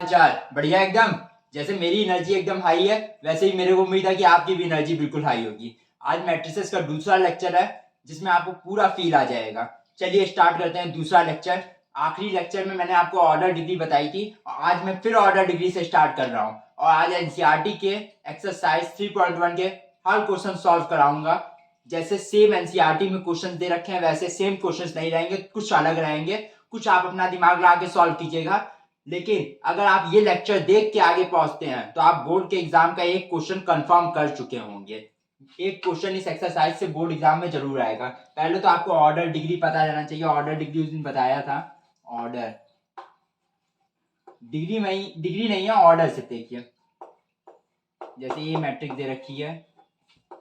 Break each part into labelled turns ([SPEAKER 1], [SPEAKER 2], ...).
[SPEAKER 1] चार बढ़िया एकदम। जैसे मेरी एनर्जी एकदम हाई है वैसे ही मेरे को उम्मीद है कि आपकी भी एनर्जी बिल्कुल हाई होगी। आज मैट्रिसेस का दूसरा लेक्चर है जिसमें आपको पूरा फील आ जाएगा। चलिए स्टार्ट करते हैं दूसरा लेक्चर। आखिरी लेक्चर में मैंने आपको ऑर्डर डिग्री बताई थी और आज मैं फिर ऑर्डर डिग्री से स्टार्ट कर रहा हूँ और आज एनसीईआरटी के एक्सरसाइज 3.1 के हर क्वेश्चन सॉल्व कराऊंगा। जैसे सेम एनसीईआरटी में क्वेश्चन दे रखे हैं वैसे सेम क्वेश्चन नहीं रहेंगे, कुछ अलग रहेंगे, कुछ आप अपना दिमाग लगा के सॉल्व कीजिएगा। लेकिन अगर आप ये लेक्चर देख के आगे पहुंचते हैं तो आप बोर्ड के एग्जाम का एक क्वेश्चन कंफर्म कर चुके होंगे। एक क्वेश्चन इस एक्सरसाइज से बोर्ड एग्जाम में जरूर आएगा। पहले तो आपको ऑर्डर डिग्री पता रहना चाहिए। ऑर्डर डिग्री उस दिन बताया था। ऑर्डर डिग्री में डिग्री नहीं है, ऑर्डर से देखिए। जैसे ये मैट्रिक्स दे रखी है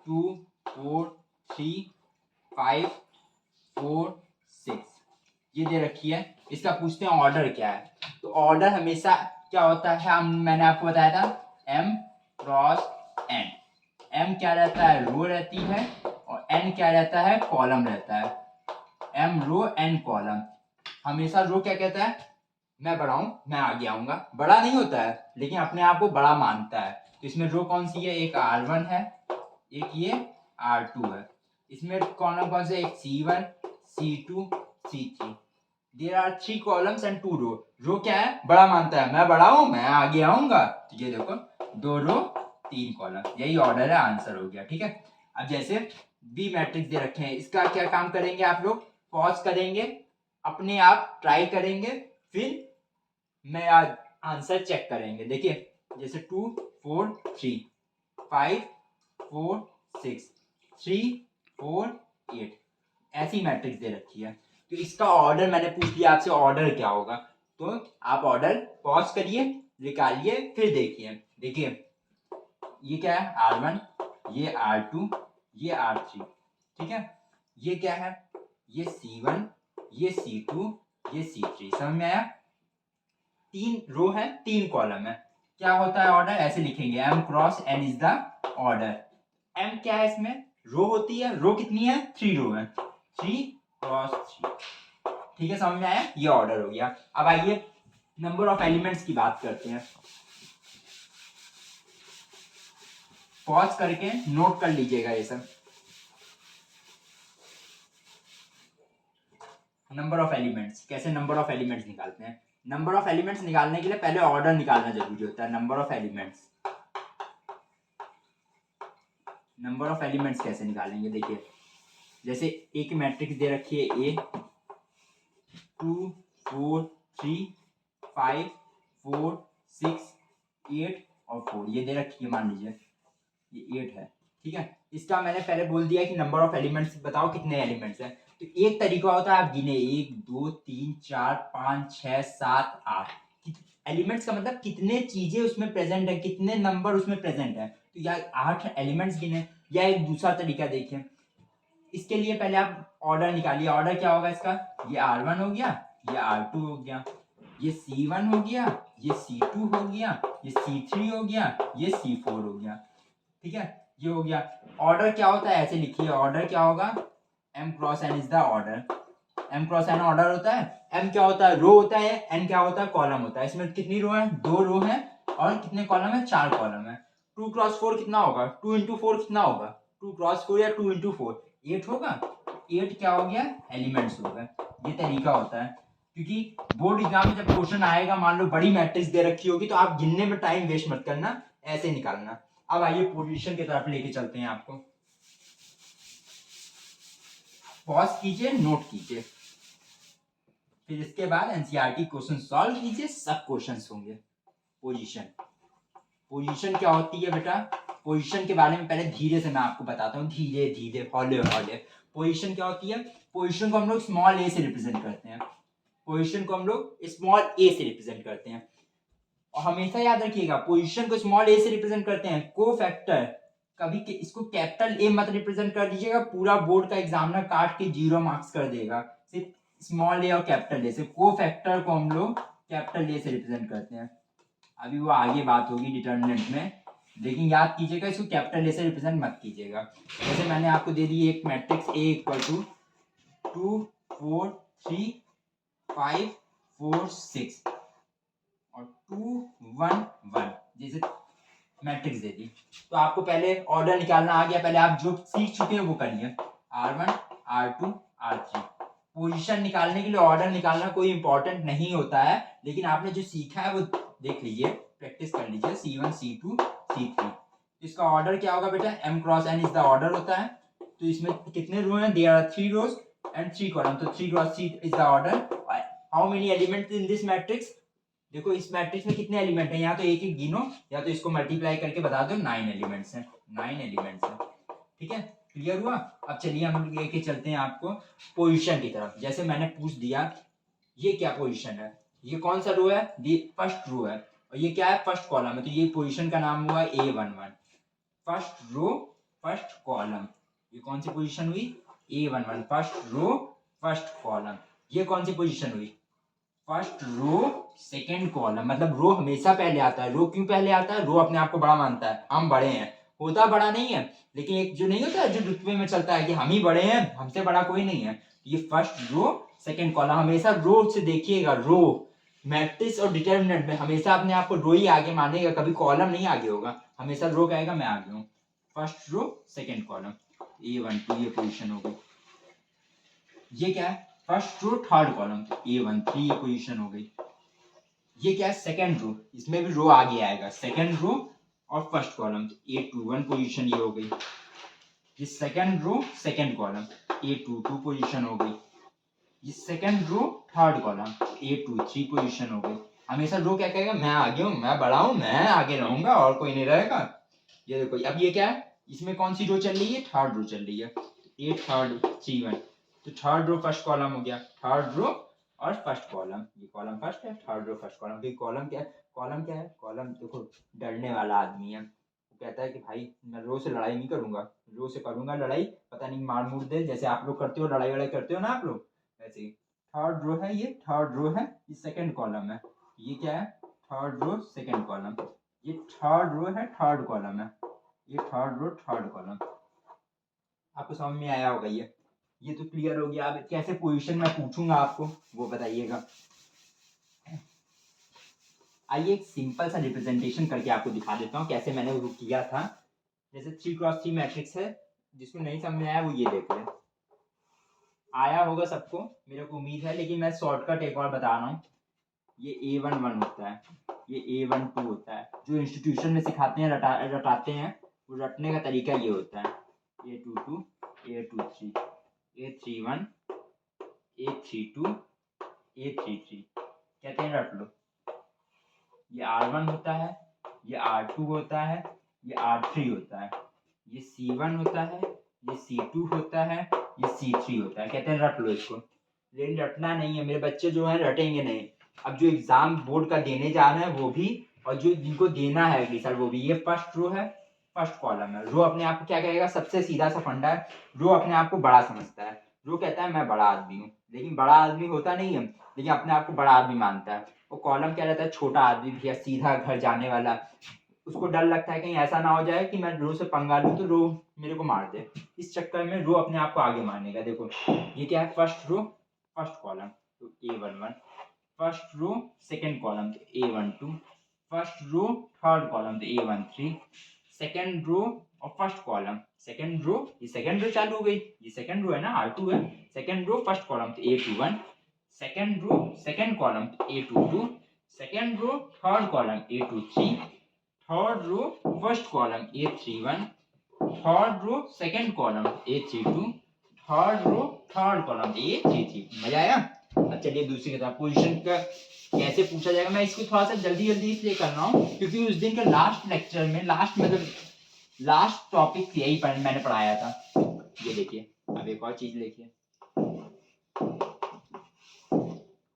[SPEAKER 1] 2 4 3 5 4 6 ये दे रखी है। इसका पूछते हैं ऑर्डर क्या है। तो ऑर्डर हमेशा क्या होता है, मैंने आपको बताया था m क्रॉस n। m क्या रहता है, रो रहती है, और n क्या रहता है, कॉलम रहता है। m रो n कॉलम। हमेशा रो क्या कहता है, मैं बड़ा हूं, मैं आगे आऊंगा। बड़ा नहीं होता है लेकिन अपने आप को बड़ा मानता है। तो इसमें रो कौन सी है, एक r1 है, एक ये r2 है। इसमें कॉलम कौन से, एक c1 c2 c3। There are 3 columns and 2 row. Row क्या है, बड़ा मानता है, मैं बड़ा हूं, मैं आगे आऊंगा। तो ये देखो 2 रो 3 कॉलम, यही ऑर्डर है, आंसर हो गया। ठीक है। अब जैसे बी मैट्रिक्स दे रखे हैं, इसका क्या काम करेंगे आप लोग, पॉज करेंगे, अपने आप ट्राई करेंगे, फिर मैं आज आंसर चेक करेंगे। देखिए जैसे 2 4 3 5 4 6 3 4 8 ऐसी मैट्रिक्स दे रखी है। तो इसका ऑर्डर मैंने पूछ लिया आपसे, ऑर्डर क्या होगा। तो आप ऑर्डर पॉज करिए, निकालिए, फिर देखिए। देखिए ये क्या है, R1, ये R2, ये R3। ठीक है। ये क्या है, ये C1, ये C2, ये C3। समझ में आया। 3 रो है, 3 कॉलम है। क्या होता है ऑर्डर, ऐसे लिखेंगे m cross n is the order. m क्या है, इसमें रो होती है। रो कितनी है, 3 रो है, 3 क्रॉस 3। ठीक है, समझ में आया। ये ऑर्डर हो गया। अब आइए नंबर ऑफ एलिमेंट्स की बात करते हैं। पॉज करके नोट कर लीजिएगा ये सब। नंबर ऑफ एलिमेंट्स, कैसे नंबर ऑफ एलिमेंट्स निकालते हैं। नंबर ऑफ एलिमेंट्स निकालने के लिए पहले ऑर्डर निकालना जरूरी होता है। Number of elements, number of elements कैसे निकालेंगे, देखिए जैसे एक मैट्रिक्स दे रखी है ए 2 4 3 5 4 6 8 और 4 ये दे रखी है। मान लीजिए ये 8 है। ठीक है। इसका मैंने पहले बोल दिया कि नंबर ऑफ एलिमेंट्स बताओ कितने एलिमेंट्स हैं। तो एक तरीका होता है आप गिने 1 2 3 4 5 6 7 8। एलिमेंट्स का मतलब कितने चीजें उसमें प्रेजेंट है, कितने नंबर उसमें प्रेजेंट है। तो या 8 एलिमेंट्स गिने। या एक दूसरा तरीका देखिए, इसके लिए पहले आप ऑर्डर निकालिए। ऑर्डर क्या होगा इसका, ये R1 हो गया, ये R2 हो गया, ये C1 हो गया, ये C2 हो गया, ये C3 हो गया, ये C4 हो गया। ठीक है, ये हो गया। ऑर्डर क्या होता है, ऐसे लिखिए। ऑर्डर क्या होगा, m cross n is the order. m cross n order होता है। m क्या होता है, रो होता है। n क्या होता है, कॉलम होता है। इसमें कितनी रो है, 2 रो है, और कितने कॉलम है, 4 कॉलम है। 2 क्रॉस 4 कितना होगा, 2 इंटू 4 कितना होगा, 2 क्रॉस 4 या 2 इंटू 4 8 होगा। 8 क्या हो गया, एलिमेंट्स हो गए। ये तरीका होता है। क्योंकि बोर्ड एग्जाम में जब क्वेश्चन आएगा, मान लो बड़ी मैट्रिक्स दे रखी होगी, तो आप गिनने में टाइम वेस्ट मत करना, ऐसे निकालना। अब आइए पोजीशन की तरफ लेके चलते हैं आपको। पॉज कीजिए, नोट कीजिए, फिर इसके बाद एनसीईआरटी क्वेश्चन सॉल्व कीजिए। सब क्वेश्चंस होंगे। पोजीशन, पोजीशन क्या होती है बेटा, पोजीशन के बारे में पहले धीरे से मैं आपको बताता हूँ, धीरे धीरे, हौले हौले। पोजीशन क्या होती है, पोजीशन को हम लोग स्मॉल ए से रिप्रेजेंट करते हैं। पोजीशन को हम लोग स्मॉल ए से रिप्रेजेंट करते हैं। और हमेशा याद रखिएगा, पोजीशन को स्मॉल ए से रिप्रेजेंट करते हैं। को फैक्टर कभी इसको कैपिटल ए मत रिप्रेजेंट कर दीजिएगा, पूरा बोर्ड का एग्जामिनर काट के 0 मार्क्स कर देगा। सिर्फ स्मॉल ए और कैपिटल ए से। को फैक्टर को हम लोग कैपिटल ए से रिप्रेजेंट करते हैं। अभी वो आगे बात होगी डिटर्मिनेंट में, लेकिन याद कीजिएगा इसको कैपिटल ए से रिप्रेजेंट मत कीजिएगा। जैसे मैंने आपको दे दी एक मैट्रिक्स ए इक्वल टू 2 4 3 5 4 6 और 2 1 1 जैसे मैट्रिक्स दे दी। तो आपको पहले ऑर्डर निकालना आ गया, पहले आप जो सीख चुके हैं वो करिए। R1 R2 R3 पोजीशन निकालने के लिए ऑर्डर निकालना कोई इंपॉर्टेंट नहीं होता है, लेकिन आपने जो सीखा है वो देख लीजिए, प्रैक्टिस कर लीजिए। C1 C2 C3 इसका ऑर्डर क्या होगा बेटा, m cross n is the order होता है। तो इसमें कितने रो हैं, there are 3 rows and 3 column, तो 3 cross 3 is the order. How many elements in this matrix, देखो इस मैट्रिक्स में कितने एलिमेंट हैं, यहाँ तो एक एक गिनो या तो इसको मल्टीप्लाई करके बता दो। 9 एलिमेंट्स हैं, 9 एलिमेंट्स हैं। ठीक है, क्लियर हुआ। अब चलिए हम लेके चलते हैं आपको पोजीशन की तरफ। जैसे मैंने पूछ दिया ये क्या पोजीशन है, ये कौन सा रो है, ये फर्स्ट रो है, और ये क्या है, फर्स्ट कॉलम है, तो ये पोजीशन का नाम हुआ A11। First row first column, ये कौन सी पोजीशन हुई, A11 first row first column. ये कौन सी पोजीशन हुई, फर्स्ट रो सेकेंड कॉलम। मतलब रो हमेशा पहले आता है। रो क्यों पहले आता है, रो अपने आप को बड़ा मानता है, हम बड़े हैं, होता बड़ा नहीं है, लेकिन एक जो नहीं होता है जो रुतबे में चलता है कि हम ही बड़े हैं, हमसे बड़ा कोई नहीं है। ये फर्स्ट रो सेकेंड कॉलम, हमेशा रो से देखिएगा। रो मैट्रिक्स और डिटर्मिनेंट में हमेशा अपने आप को रो ही आगे मानेगा, कभी कॉलम नहीं आगे होगा, हमेशा रो कहेगा मैं आगे हूँ। First row second column, A12 ये पोजीशन हो गई। ये क्या है, फर्स्ट रो थर्ड कॉलम, तो A13 ये पोजीशन हो गई। ये क्या है, सेकेंड रो, इसमें भी रो आगे आएगा, सेकेंड रो और फर्स्ट कॉलम, तो A21 पोजीशन ये हो गई। ये second row second column, A22 position हो गई। ये second row third column, A23 position हो गई। हमेशा रो क्या कहेगा, मैं आगे हूँ, मैं बड़ा हूँ, मैं आगे रहूंगा और कोई नहीं रहेगा। ये देखो अब ये क्या है, इसमें कौन सी रो चल रही है, थर्ड रो चल रही है, A थर्ड 3 1, तो थर्ड रो फर्स्ट कॉलम हो गया, थर्ड रो और फर्स्ट कॉलम। ये कॉलम फर्स्ट है, थर्ड रो फर्स्ट कॉलम। तो कॉलम क्या है, कॉलम क्या है, कॉलम देखो डरने वाला आदमी है, वो कहता है कि भाई मैं रो से लड़ाई नहीं करूंगा, रो से करूंगा लड़ाई पता नहीं मार मूर दे, जैसे आप लोग करते हो लड़ाई वड़ाई करते हो ना आप लोग, वैसे ही। थर्ड रो है, ये थर्ड रो है, ये सेकेंड कॉलम है। ये क्या है, थर्ड रो सेकेंड कॉलम। ये थर्ड रो है, थर्ड कॉलम है, ये थर्ड रो थर्ड कॉलम। आपको समझ में आया होगा ये तो क्लियर हो गया। अब कैसे पोजीशन में पूछूंगा आपको वो बताइएगा। आइए एक सिंपल सा रिप्रेजेंटेशन करके आपको दिखा देता हूँ कैसे मैंने वो किया था। जैसे 3x3 मैट्रिक्स है, जिसको नहीं समझ में आया वो ये देख ले, आया होगा सबको मेरे को उम्मीद है, लेकिन मैं शॉर्टकट एक और बता रहा हूँ। ये A11 होता है, ये A12 होता है, जो इंस्टीट्यूशन में सिखाते हैं रटाते हैं, वो रटने का तरीका ये होता है। A22 A23 A31 A32 A33 कहते हैं, रट लो। ये R1 होता है, ये R2 होता है, ये R3 होता है, ये C1 होता है, ये C2 होता है, ये C3 होता है, कहते हैं रट लो इसको। लेकिन रटना नहीं है, मेरे बच्चे जो हैं रटेंगे नहीं। अब जो एग्जाम बोर्ड का देने जा रहे हैं वो भी, और जो जिनको देना है अगली साल वो भी। ये फर्स्ट रो है, फर्स्ट कॉलम है। रो अपने आप को क्या कहेगा, सबसे सीधा सा फंडा है, रो अपने आप को बड़ा समझता है। रो कहता है मैं बड़ा आदमी हूँ, लेकिन बड़ा आदमी होता नहीं है, लेकिन अपने आप को बड़ा आदमी मानता है। वो कॉलम क्या रहता है, छोटा आदमी भैया, सीधा घर जाने वाला। उसको डर लगता है कहीं ऐसा ना हो जाए कि मैं रो से पंगा लूं तो रो मेरे को मार दे, इस चक्कर में रो अपने आप को आगे मानेगा। देखो ये क्या है, फर्स्ट रो फर्स्ट कॉलम, तो A11, first row second column, तो A12, first row third column, तो A13, सेकेंड रो और फर्स्ट कॉलम, सेकेंड रो, ये सेकेंड रो चालू हो गई, ये सेकेंड रो है ना, R2 है, सेकेंड रो फर्स्ट कॉलम, तो A21, second row second column, तो A22, second row third column, A23, third row first column, A31, third row second column, A32, third row third column, A33। मजा आया। अब चलिए दूसरी किताब, position का कैसे पूछा जाएगा। मैं इसको थोड़ा सा जल्दी जल्दी इसलिए कर रहा हूँ क्योंकि उस दिन के लास्ट लेक्चर में लास्ट टॉपिक यही मैंने पढ़ाया था। ये देखिए, अब एक और चीज देखिए,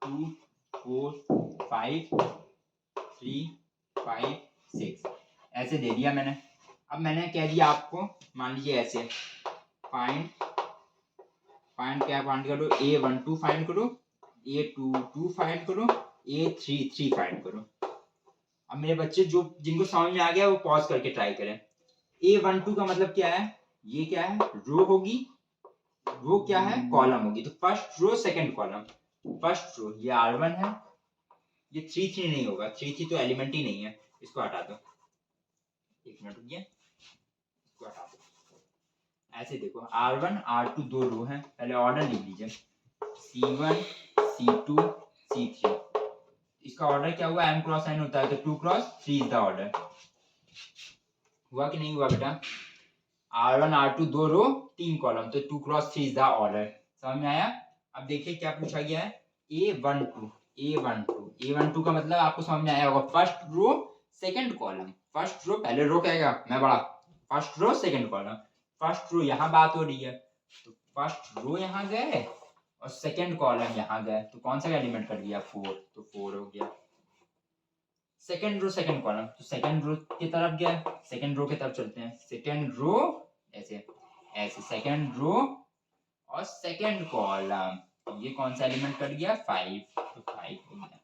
[SPEAKER 1] 2 4 5 3 5 6 ऐसे दे दिया मैंने। अब मैंने कह दिया आपको, मान लीजिए ऐसे फाइंड क्या फाइंड करो, A12 फाइंड करो, A22 फाइंड करो, A33 फाइंड करो। अब मेरे बच्चे जो जिनको समझ में आ गया वो पॉज करके ट्राई करें। A12 का मतलब क्या है, ये क्या है, रो होगी, रो क्या है, कॉलम होगी। तो first row second column, first row ये R1 है, ये 3 नहीं होगा, 3 तो एलिमेंट ही नहीं है, इसको हटा दो। एक मिनट रुकिए, इसको हटा दो। ऐसे देखो R1 R2 दो रो हैं, पहले ऑर्डर लिख लीजिए C1 C2 C3। इसका ऑर्डर क्या हुआ, m क्रॉस n होता है, तो 2 क्रॉस 3 इज द ऑर्डर। हुआ कि नहीं हुआ बेटा? R1 R2 दो रो 3 कॉलम, तो 2 क्रॉस 3 इज द ऑर्डर। समझ में आया? अब देखिए क्या पूछा गया है, A12 का मतलब आपको समझ में आया होगा, first row second column. First row, पहले रो कहेगा मैं बड़ा, first row second column. First row यहाँ बात हो रही है, तो फर्स्ट रो यहाँ गए और सेकंड कॉलम यहाँ गए, तो कौन सा एलिमेंट कर दिया, 4, तो 4 हो गया। सेकंड रो सेकंड कॉलम, तो सेकंड रो की तरफ गया, सेकंड रो की तरफ चलते हैं। सेकंड रो ऐसे ऐसे, सेकंड रो और सेकंड कॉलम, ये कौन सा एलिमेंट कट गया, 5, तो 5 हो गया।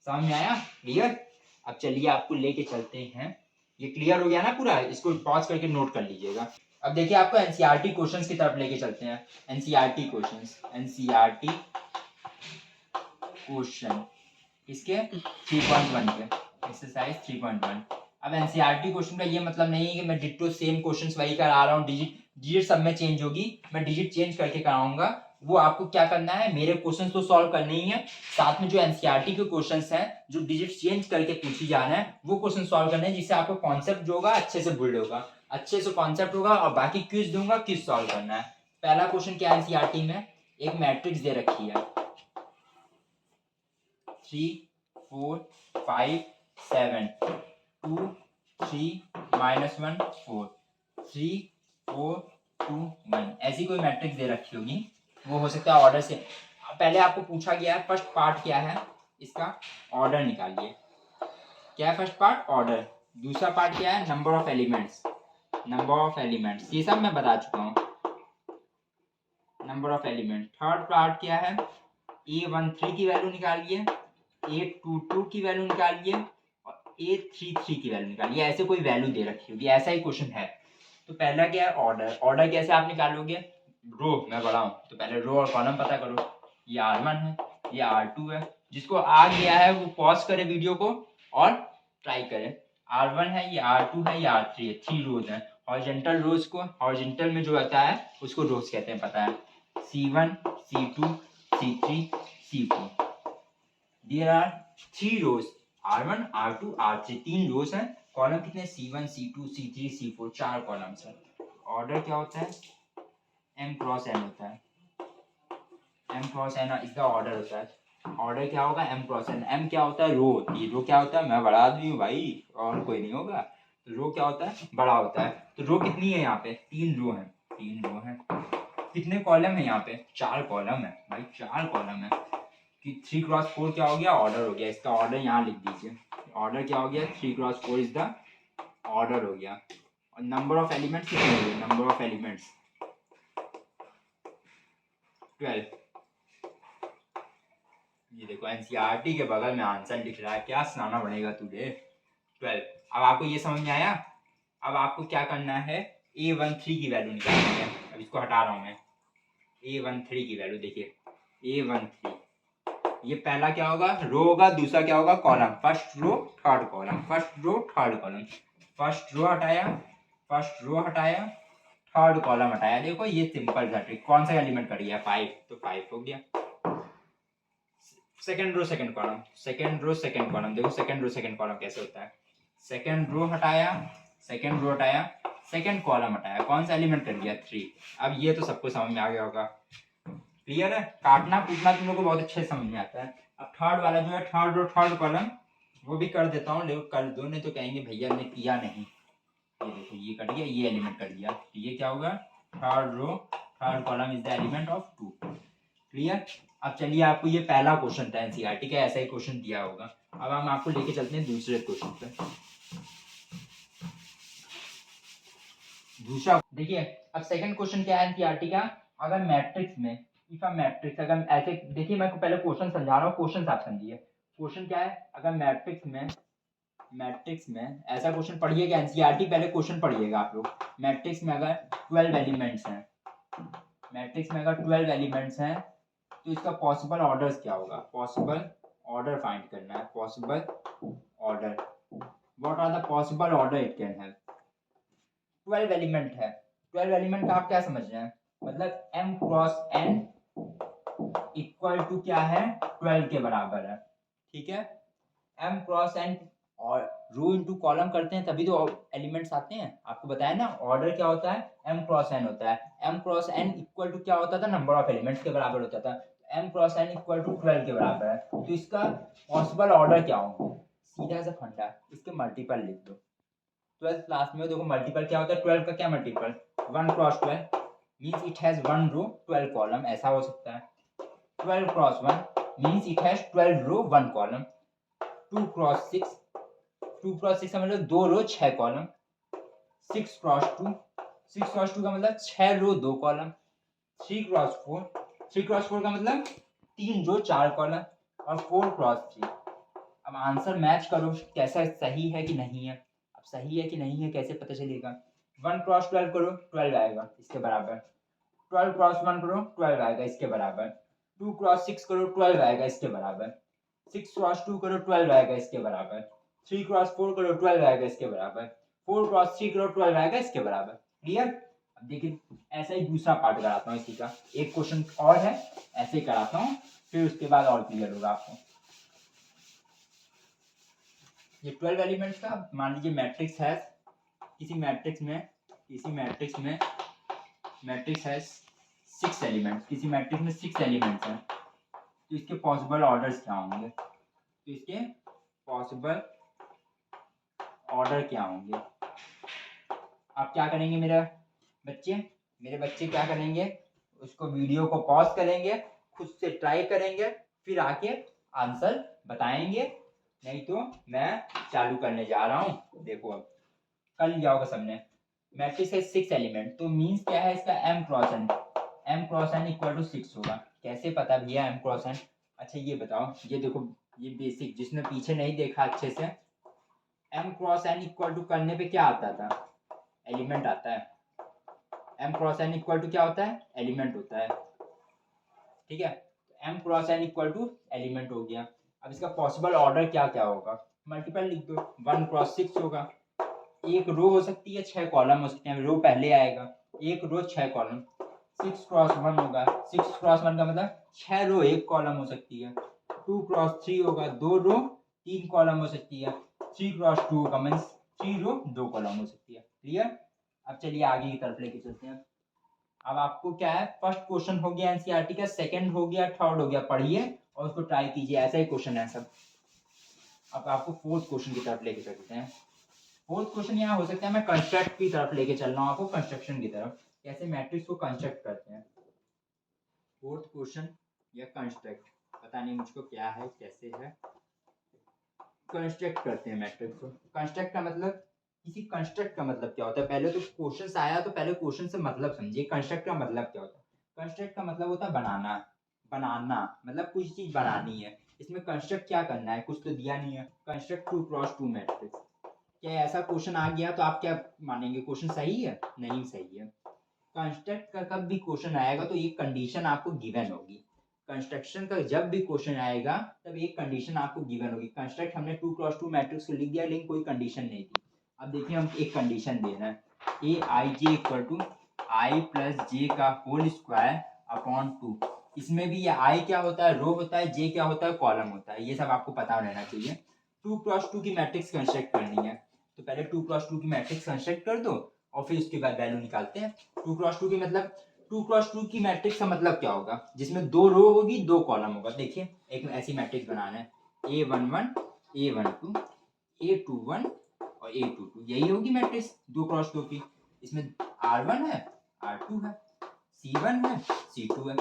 [SPEAKER 1] समझ में आया? क्लियर? अब चलिए आपको लेके चलते हैं। ये क्लियर हो गया ना पूरा? इसको पॉज करके नोट कर लीजिएगा। अब देखिए आपको एनसीईआरटी क्वेश्चंस की तरफ लेके चलते हैं। एनसीईआरटी क्वेश्चंस, एनसीईआरटी क्वेश्चन किसके, 3.1 के, एक्सरसाइज 3.1। अब एनसीईआरटी क्वेश्चन का ये मतलब नहीं है कि मैं डिट्टो सेम क्वेश्चंस वही करा रहा हूँ, डिजिट सब में चेंज होगी, मैं डिजिट चेंज करके कराऊंगा। वो आपको क्या करना है, मेरे क्वेश्चंस तो सॉल्व करने ही है, साथ में जो एनसीईआरटी के क्वेश्चंस हैं जो डिजिट चेंज करके पूछी जा रहे हैं वो क्वेश्चन सॉल्व करने हैं, जिससे आपको कॉन्सेप्ट जो होगा अच्छे से बिल्ड होगा, अच्छे से कॉन्सेप्ट होगा, और बाकी क्विज दूंगा, क्विज सॉल्व करना है। पहला क्वेश्चन क्या है एनसीईआरटी में, एक मैट्रिक्स दे रखी है 3 4 5 7 2 3 -1 4 3 4 2 1, ऐसी कोई मैट्रिक्स दे रखी होगी, वो हो सकता है ऑर्डर से। पहले आपको पूछा गया है फर्स्ट पार्ट क्या है इसका, ऑर्डर निकालिए। क्या है फर्स्ट पार्ट, ऑर्डर। दूसरा पार्ट क्या है, number of elements, number of elements, ये सब मैं बता चुका हूँ, number of element. Third part क्या है, A13 की वैल्यू निकालिए, A22 की वैल्यू निकालिए और A33 की वैल्यू निकालिए, ऐसे कोई वैल्यू दे रखी होगी, ऐसा ही क्वेश्चन है। तो पहला क्या है, ऑर्डर। ऑर्डर कैसे आप निकालोगे, रो मैं बढ़ाऊं तो पहले रो और कॉलम पता करो, ये R1 है, ये R2 है। जिसको आ गया है वो पॉज करे वीडियो को और ट्राई करे। R1 है, ये R2 है, ये R3 है, 3 रोज है। हॉरिजॉन्टल रोज को, हॉरिजॉन्टल में जो आता है उसको रोज कहते हैं, पता है, C1 C2 C3 C4। There are 3 rose, R1 R2 R3, 3 रोज हैं। कॉलम कितने, C1 C2 C3 C4, 4 columns हैं। ऑर्डर क्या होता है, m क्रॉस n होता है, m cross n is the order होता है। ऑर्डर क्या होगा, m क्रॉस n। m क्या होता है, रो होती है। रो क्या होता है, मैं बड़ा आदमी हूँ भाई और कोई नहीं होगा, तो रो क्या होता है, बड़ा होता है। तो रो कितनी है यहाँ पे, 3 रो है, 3 रो है। कितने कॉलम है यहाँ पे, 4 कॉलम है भाई, 4 कॉलम है। कि 3 क्रॉस 4 क्या हो गया, ऑर्डर हो गया। इसका ऑर्डर यहाँ लिख दीजिए, ऑर्डर क्या हो गया, 3 क्रॉस 4 इज द ऑर्डर हो गया। और नंबर ऑफ एलिमेंट्स कितने हो गए, नंबर ऑफ एलिमेंट्स 12। ये देखो एनसीईआरटी के बगल में आंसर लिख रहा है, क्या सुनाना पड़ेगा तुझे, 12। अब आपको ये समझ में आया? अब आपको क्या करना है, A13 की वैल्यू निकालनी है। अब इसको हटा रहा हूँ मैं, A13 की वैल्यू देखिए, A13 ये पहला क्या होगा, रो होगा, दूसरा क्या होगा, column. First row third column, first row third column, first row हटाया, फर्स्ट रो हटाया, थर्ड कॉलम हटाया। देखो ये सिंपल सा ट्रिक, कौन सा एलिमेंट कर गया, 5, तो 5 हो गया। Second row second column, second row second column, देखो सेकंड रो सेकंड कॉलम कैसे होता है, सेकंड रो हटाया, सेकंड रो हटाया, सेकंड कॉलम हटाया, कौन सा एलिमेंट कर गया, 3। अब ये तो सबको समझ में आ गया होगा, क्लियर है? काटना कूटना तुम लोग को बहुत अच्छे समझ में आता है। अब थर्ड वाला जो है, थर्ड रो थर्ड कॉलम, वो भी कर देता हूँ, लेकिन कर दो नहीं तो कहेंगे भैया ने किया नहीं। ये देखो ये कट गया, ये एलिमेंट कट गया, तो ये क्या होगा, third row third column is the element of 2। Clear? अब चलिए, आपको ये पहला क्वेश्चन था एनसीईआरटी का, ऐसा ही क्वेश्चन दिया होगा। अब हम आपको लेके चलते हैं दूसरे क्वेश्चन पे। दूसरा देखिए, अब सेकंड क्वेश्चन क्या है एनसीईआरटी का, अगर मैट्रिक्स में, इफ अ मैट्रिक्स, अगर ऐसे देखिए, मैं पहले क्वेश्चन समझा रहा हूँ, क्वेश्चन आप समझिए। क्वेश्चन क्या है, अगर मैट्रिक्स में ऐसा क्वेश्चन पढ़िएगा, एनसीईआरटी पहले क्वेश्चन पढ़िएगा आप लोग। मैट्रिक्स में अगर 12 एलिमेंट्स हैं, मैट्रिक्स में अगर 12 एलिमेंट्स हैं, तो इसका पॉसिबल ऑर्डर्स क्या होगा, पॉसिबल ऑर्डर फाइंड करना है, possible order. What are the possible order it can have. 12 element है, 12 एलिमेंट का आप क्या समझ रहे हैं, मतलब m cross n equal to क्या है, 12 के बराबर है, ठीक है। m क्रॉस n और रो इनटू कॉलम करते हैं तभी तो एलिमेंट्स आते हैं, आपको बताया ना ऑर्डर क्या होता है, m क्रॉस n होता है। m cross n equal to क्या होता था, नंबर ऑफ एलिमेंट्स के बराबर होता था, m cross n equal to 12 के बराबर है। तो इसका पॉसिबल ऑर्डर क्या होंगे, सीधा सा फंडा, इसके मल्टीपल लिख दो। 12th क्लास में देखो मल्टीपल क्या होता है, 12 का क्या multiple, 1 cross 12 means it has 1 row 12 column, ऐसा हो सकता है। 12 cross 1 means it has 12 row 1 column. 2 cross 6, 2 cross 6 का मतलब 2 रो 6 कॉलम। 6 क्रॉस 2, 6 क्रॉस 2 का मतलब 6 रो 2 कॉलम। 3 क्रॉस 4, 3 क्रॉस 4 का मतलब 3 रो 4 कॉलम। और 4 क्रॉस 3। अब आंसर मैच करो कैसा सही है कि नहीं है, अब सही है कि नहीं है कैसे पता चलेगा। 1 क्रॉस 12 करो 12 आएगा इसके बराबर। 12 क्रॉस 1 करो 12 आएगा इसके बराबर। 2 क्रॉस 6 करो 12 आएगा इसके बराबर। 6 क्रॉस 2 करो 12 आएगा इसके बराबर। 3 क्रॉस 4 करो 12 आएगा इसके बराबर। 4 क्रॉस 3 करो 12 आएगा इसके बराबर। क्लियर। अब देखिए ऐसा ही दूसरा पार्ट कराता हूँ इसी का, एक क्वेश्चन और है ऐसे ही कराता हूँ, फिर उसके बाद और क्लियर होगा आपको। ये 12 एलिमेंट्स का मान लीजिए मैट्रिक्स है, किसी मैट्रिक्स में मैट्रिक्स है 6 एलिमेंट्स, किसी मैट्रिक्स में 6 एलिमेंट्स हैं, तो इसके पॉसिबल ऑर्डर्स क्या होंगे, तो इसके पॉसिबल ऑर्डर क्या होंगे। आप क्या करेंगे मेरे बच्चे क्या करेंगे, उसको वीडियो को पॉज करेंगे, खुद से ट्राई करेंगे, फिर आके आंसर बताएंगे, नहीं तो मैं चालू करने जा रहा हूँ। देखो अब कर लिया होगा सबने। मैट्रिक्स है 6 एलिमेंट, तो मीन्स क्या है इसका, m cross n equal to 6 होगा। कैसे पता भैया m क्रॉस n, अच्छा ये बताओ, ये देखो ये बेसिक, जिसने पीछे नहीं देखा अच्छे से, m cross n equal to करने पे क्या आता था, एलिमेंट आता है। m cross n equal to क्या होता है, एलिमेंट होता है, ठीक है। m cross n equal to element हो गया। अब इसका पॉसिबल ऑर्डर क्या क्या होगा, मल्टीपल लिख दो। 1 क्रॉस 6 होगा, एक रो हो सकती है 6 कॉलम हो सकते हैं, रो पहले आएगा, एक रो 6 कॉलम। 6 क्रॉस 1 होगा, 6 क्रॉस 1 का मतलब 6 रो 1 कॉलम हो सकती है। 2 क्रॉस 3 होगा, 2 रो 3 कॉलम हो सकती है। 3 क्रॉस 2 का मीन्स 3 रो 2 कॉलम हो सकती है। क्लियर। अब चलिए आगे की तरफ लेके चलते हैं। अब आपको क्या है, फर्स्ट क्वेश्चन हो गया एनसीईआरटी का, सेकंड हो गया, थर्ड हो गया, पढ़िए और उसको ट्राई कीजिए, ऐसा ही क्वेश्चन है सब। अब आपको फोर्थ क्वेश्चन की तरफ लेके चलते हैं। फोर्थ क्वेश्चन यहाँ हो सकता है, मैं कंस्ट्रक्ट की तरफ लेके चल रहा हूँ आपको, कंस्ट्रक्शन की तरफ, कैसे मैट्रिक्स को कंस्ट्रक्ट करते हैं। फोर्थ क्वेश्चन या कंस्ट्रक्ट, पता नहीं मुझको क्या है कैसे है, कंस्ट्रक्ट करते हैं मैट्रिक्स को। कंस्ट्रक्ट का मतलब, किसी कंस्ट्रक्ट का मतलब क्या होता है, पहले तो क्वेश्चन आया तो पहले क्वेश्चन से मतलब समझिए, कंस्ट्रक्ट का मतलब क्या होता है। कंस्ट्रक्ट का मतलब होता है बनाना, मतलब कुछ चीज बनानी है, इसमें कंस्ट्रक्ट क्या करना है, कुछ तो दिया नहीं है। कंस्ट्रक्ट 2 क्रॉस 2 मैट्रिक्स, क्या ऐसा क्वेश्चन आ गया तो आप क्या मानेंगे, क्वेश्चन सही है, नहीं सही है। कंस्ट्रक्ट का कब भी क्वेश्चन आएगा तो एक कंडीशन आपको गिवन होगी, कंस्ट्रक्शन का जब भी क्वेश्चन आएगा तब एक कंडीशन आपको गिवन होगी। कंस्ट्रक्ट हमने 2 क्रॉस 2 मैट्रिक्स को लिख दिया लेकिन कोई कंडीशन नहीं थी। अब देखिए हम एक कंडीशन दे रहे हैं, ए आई J equal to I plus जे का होल स्क्वायर अपॉन 2। इसमें भी ये आई क्या होता है, रो होता है, जे क्या होता है, कॉलम होता है, ये सब आपको पता रहना चाहिए। 2 क्रॉस 2 की मैट्रिक्स कंस्ट्रक्ट करनी है, तो पहले 2 क्रॉस 2 की मैट्रिक्स कंस्ट्रक्ट कर दो और फिर उसके बाद वैल्यू निकालते हैं। 2 क्रॉस 2 की मतलब, 2 क्रॉस 2 की मैट्रिक्स का मतलब क्या होगा, जिसमें 2 रो होगी 2 कॉलम होगा। देखिए एक ऐसी मैट्रिक्स बनाना है, A11 A12 A21 और A22, यही होगी मैट्रिक्स 2 क्रॉस 2 की। इसमें R1 है, R2 है, C1 है, C2 है।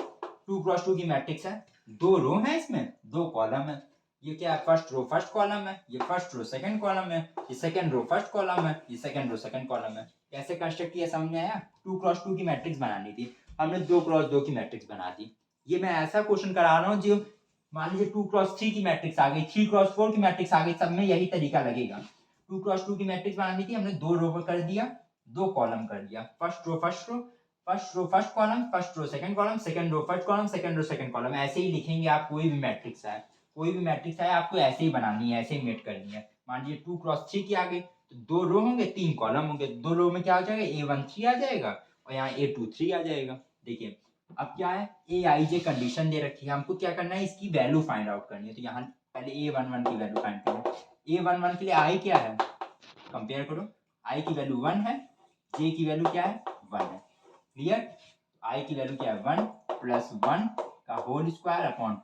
[SPEAKER 1] 2 क्रॉस 2 की मैट्रिक्स है, 2 रो है, इसमें 2 कॉलम है। ये क्या है, फर्स्ट रो फर्स्ट कॉलम है, ये फर्स्ट रो सेकंड कॉलम है, ये सेकंड रो फर्स्ट कॉलम है, ये सेकंड रो सेकंड कॉलम है। कैसे कंस्ट्रक्ट किया समझ में आया। 2 क्रॉस 2 की मैट्रिक्स बनानी थी, हमने 2 क्रॉस 2 की मैट्रिक्स बना दी। ये मैं ऐसा क्वेश्चन करा रहा हूँ जो मान लीजिए 2 क्रॉस 3 की मैट्रिक्स आ गई, 3 क्रॉस 4 की मैट्रिक्स आ गई, सब में यही तरीका लगेगा। 2 क्रॉस 2 की मैट्रिक्स बनानी थी, हमने 2 रो कर दिया, 2 कॉलम कर दिया, first row first row, first row first column, first row second column, second row first column, second row second column, ऐसे ही लिखेंगे आप कोई भी मैट्रिक्स है। कोई भी मैट्रिक्स आए आपको ऐसे ही बनानी है, ऐसे ही मेट करनी है। मान लीजिए 2 क्रॉस 3 की आ गई तो 2 रो होंगे 3 कॉलम होंगे, 2 रो में क्या हो जाएगा A1 3 आ जाएगा और यहाँ A2 3 आ जाएगा। देखिए अब क्या है Aij कंडीशन दे रखी है, हमको क्या करना है इसकी वैल्यू फाइंड आउट करनी है। तो यहाँ पहले A11 की वैल्यू फाइंड करें। A11 के लिए i क्या है, कंपेयर करो, i की वैल्यू 1 है, j की वैल्यू क्या है 1 है। क्लियर, i की वैल्यू क्या है 1 प्लस 1 का होल स्क्वायर अपॉन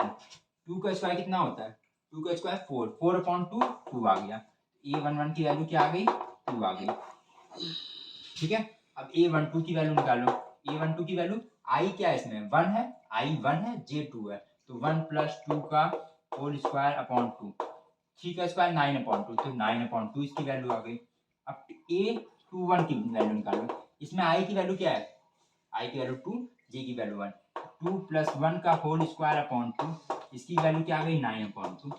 [SPEAKER 1] 2 का स्क्वायर कितना होता है 2 का स्क्वायर 4 अपॉन 2 आ गया। A11 की वैल्यू क्या आ गई 2 आ गई। ठीक है, अब A12 की वैल्यू निकालो। A12 की वैल्यू i क्या है इसमें 1 है, i 1 है, j 2 है, तो 1 प्लस 2 का होल स्क्वायर अपॉन 2, 3 का स्क्वायर 9 अपॉन 2, तो 9 अपॉन 2 इसकी वैल्यू आ गई। अब A21 की वैल्यू निकालो, इसमें i की वैल्यू क्या है, i की वैल्यू 2, j की वैल्यू 1, 2 प्लस 1 का होल स्क्वायर अपॉन 2, इसकी वैल्यू क्या आ गई 9 अपॉन 2।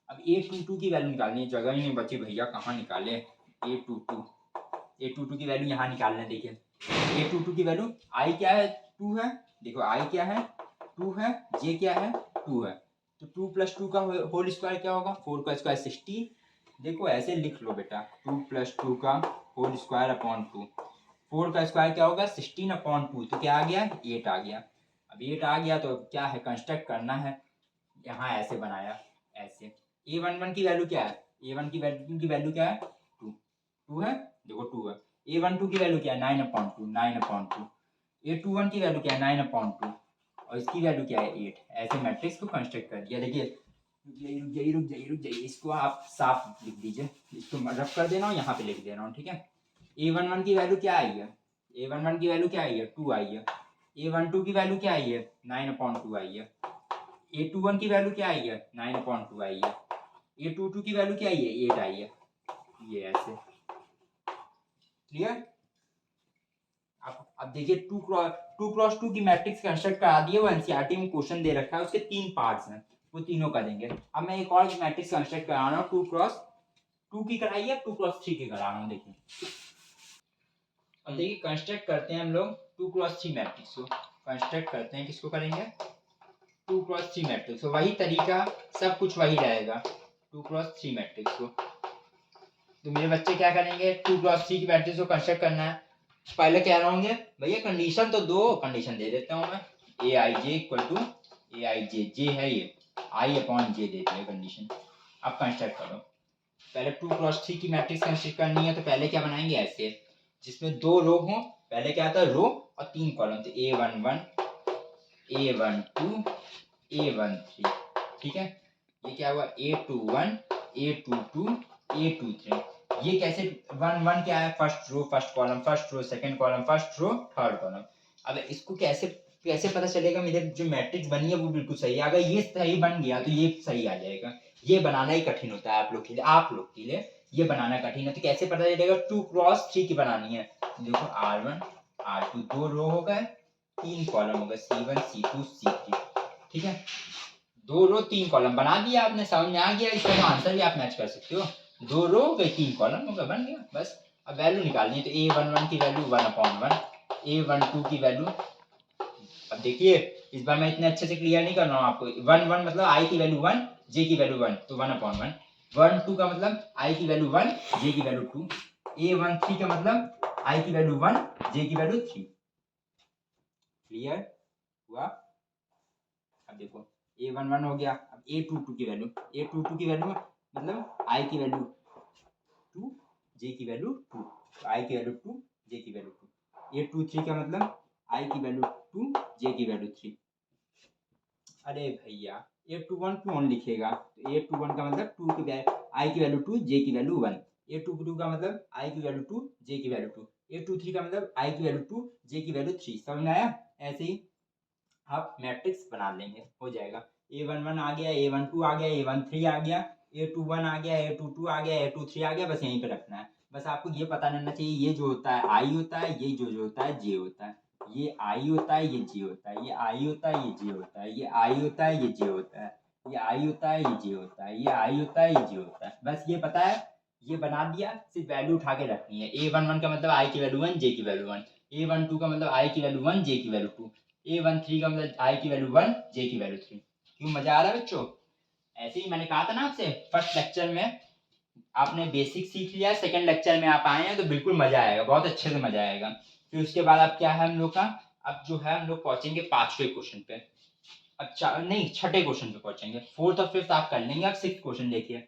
[SPEAKER 1] अब A22 की वैल्यू निकालनी है, जगह ही नहीं बची भैया, कहाँ निकाले A22 की वैल्यू यहाँ निकालना है। देखिए A22 की वैल्यू i क्या है 2 है, देखो i क्या है 2 है, j क्या है 2 है, तो 2 प्लस 2 का होल स्क्वायर क्या होगा 4 का स्क्वायर 16। देखो ऐसे लिख लो बेटा, 2 प्लस 2 का होल स्क्वायर अपॉन 2, 4 का स्क्वायर क्या होगा 16 अपॉन 2, तो क्या आ गया 8 आ गया। अब 8 आ गया तो क्या है कंस्ट्रक्ट करना है, यहाँ ऐसे बनाया ऐसे। A11 की वैल्यू क्या है, A1 की वैल्यू क्या है 2 है, देखो 2 है। A12 की वैल्यू क्या है 9 अपॉन 2, 9 अपॉन 2। A21 की वैल्यू क्या है 9 अपॉन 2 और इसकी वैल्यू क्या है 8। ऐसे मैट्रिक्स को कंस्ट्रक्ट कर दिया। देखिए रुक जाइए, इसको आप साफ लिख दीजिए, इसको रफ कर देना और यहाँ पे लिख दे रहा हूँ, ठीक है। A11 की वैल्यू क्या आई है, A11 की वैल्यू क्या आई है 2 आई है। A12 की वैल्यू क्या आई है 9 अपॉन 2 आई है। A21 की वैल्यू क्या आई है 9 अपॉन 2 आई है। A22 की वैल्यू क्या आई है 8 आई है। ये ऐसे क्लियर। अब देखिए 2 क्रॉस 2 की मैट्रिक्स कंस्ट्रक्ट करा दिए, वो एनसीईआरटी में क्वेश्चन दे रखा है, उसके 3 पार्ट्स हैं, वो तीनों का देंगे। अब मैं एक और मैट्रिक्स कंस्ट्रक्ट करा रहा हूँ 2 क्रॉस 2 की कराई है, 2 क्रॉस 3 की करा रहा हूँ। देखिए अब देखिए कंस्ट्रक्ट करते हैं हम लोग 2 क्रॉस 3 मैट्रिक्स को कंस्ट्रक्ट करते हैं। किसको करेंगे 2 क्रॉस 3 मैट्रिक्स, वही तरीका, सब कुछ वही रहेगा 2 क्रॉस 3 मैट्रिक्स को। तो मेरे बच्चे क्या करेंगे 2 क्रॉस 3 की मैट्रिक्स को कंस्ट्रक्ट करना है। पहले कह रहा होंगे भैया कंडीशन तो दो, कंडीशन दे देता हूँ मैं, Aij इक्वल टू Aij, जे है ये i अपॉन जे देते हैं कंडीशन। अब कंस्ट्रक्ट करो, पहले 2 क्रॉस 3 की मैट्रिक्स कंस्ट्रक्ट करनी है, तो पहले क्या बनाएंगे ऐसे, जिसमें 2 रो हो, पहले क्या आता है रो और 3 कॉलम, तो A11 A12 A13, ठीक है। ये क्या हुआ A21 A22 A23। ये कैसे 1 1 क्या है first row first column, first row second column, first row third column. अब इसको कैसे कैसे पता चलेगा मेरे जो मैट्रिक्स बनी है वो बिल्कुल सही है। अगर ये सही बन गया तो ये सही आ जाएगा। ये बनाना ही कठिन होता है आप लोग के लिए, आप लोग के लिए ये बनाना कठिन है। तो कैसे पता चलेगा 2 क्रॉस 3 की बनानी है, देखो R1 R2 2 रो हो गए, 3 कॉलम हो गए C1 C2 C3, ठीक है। 2 रो 3 कॉलम बना दिया आपने, समझ में आ गया। इसका आंसर भी आप मैच कर सकते हो, 2 रो हो गए 3 कॉलम हो गए, बन गया बस। अब वैल्यू निकालनी है, तो A11 की वैल्यू 1/1, A12 की वैल्यू, अब देखिए इस बार मैं इतने अच्छे से क्लियर नहीं कर रहा हूँ आपको। 1 1 मतलब i की वैल्यू 1 j की वैल्यू 1, तो 1/1। 1 2 का मतलब i की वैल्यू 1 j की वैल्यू 2। A13 का मतलब i की वैल्यू 1 j की वैल्यू 3। क्लियर हुआ। अब देखो A11 हो गया, अब A22 की वैल्यू, A22 की वैल्यू मतलब i की वैल्यू 2 j की वैल्यू 2, तो i की वैल्यू 2 j की वैल्यू 2। A23 का मतलब i की वैल्यू 2 j की वैल्यू 3। अरे भैया A21 क्यों लिखेगा, तो A21 का मतलब 2 की वैल्यू i की वैल्यू 2 j की वैल्यू 1। A22 का मतलब i की वैल्यू 2 j की वैल्यू 2। A23 का मतलब i की वैल्यू 2 j की वैल्यू 3। समझ में आया। ऐसे ही आप मैट्रिक्स बना लेंगे, हो जाएगा। A11 आ गया, A12 आ गया, A13 आ गया, A21 आ गया, A22 आ गया, A23 आ गया, बस यहीं पे रखना है। बस आपको ये पता रहना चाहिए ये जो होता है i होता है, ये जो होता है j होता है, ये i होता है, ये j होता है, ये i होता है, ये j होता है, ये i होता है, ये j होता है, ये i होता है, ये j होता है, ये i होता है, ये j होता है। बस ये पता है, ये बना दिया, सिर्फ वैल्यू उठा के रखनी है। A11 का मतलब i की वैल्यू 1 j की वैल्यू 1, A12 का मतलब i की वैल्यू 1 j की वैल्यू 2, A13 का मतलब i की वैल्यू 1 j की वैल्यू 3। क्यों मजा आ रहा है बच्चों। ऐसे ही मैंने कहा था ना आपसे फर्स्ट लेक्चर में आपने बेसिक सीख लिया, सेकंड लेक्चर में आप आए हैं तो बिल्कुल मजा आएगा, बहुत अच्छे से मजा आएगा। फिर उसके बाद अब क्या है हम लोग का, अब जो है हम लोग पहुंचेंगे 5वें क्वेश्चन पे। अब नहीं 6ठे क्वेश्चन पे पहुंचेंगे, 4th और 5th आप कर लेंगे। अब 6th क्वेश्चन देखिए।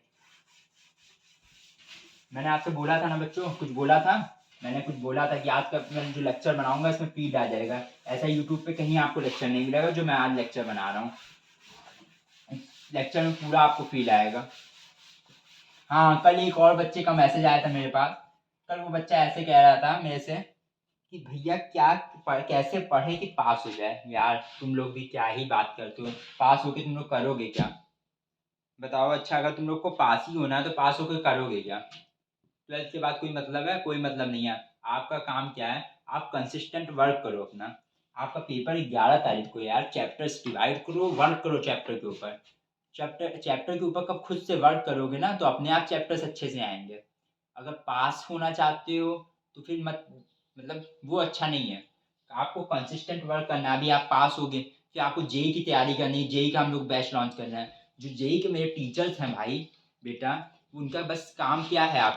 [SPEAKER 1] मैंने आपसे बोला था ना बच्चों, कुछ बोला था, मैंने कुछ बोला था कि आज का मैं जो लेक्चर बनाऊंगा इसमें फीड आ जाएगा। ऐसा यूट्यूब पे कहीं आपको लेक्चर नहीं मिलेगा जो मैं आज लेक्चर बना रहा हूँ। लेक्चर में पूरा आपको फील आएगा। हाँ, कल एक और बच्चे का मैसेज आया था मेरे पास। कल वो बच्चा ऐसे कह रहा था मेरे से कि भैया कैसे पढ़े कि पास हो जाए। यार तुम लोग भी क्या ही बात करते हो, पास होके तुम लोग करोगे क्या बताओ। अच्छा, अगर तुम लोग को पास ही होना है तो पास होके करोगे क्या। 12th के बाद कोई मतलब है? कोई मतलब नहीं है। आपका काम क्या है, आप कंसिस्टेंट वर्क करो अपना। आपका पेपर 11 तारीख को यार, चैप्टर्स डिवाइड करो, वर्क करो चैप्टर के ऊपर। चैप्टर के ऊपर कब खुद से वर्क करोगे ना तो अपने आप चैप्टर्स अच्छे से आएंगे। अगर पास होना चाहते हो तो फिर मतलब वो अच्छा नहीं है। आपको कंसिस्टेंट वर्क करना। अभी आप पास हो गए, फिर आपको जेई की तैयारी करनी है। जेई का हम लोग बैच लॉन्च कर रहे हैं। जो जेई के मेरे टीचर्स हैं भाई बेटा, उनका बस काम क्या है,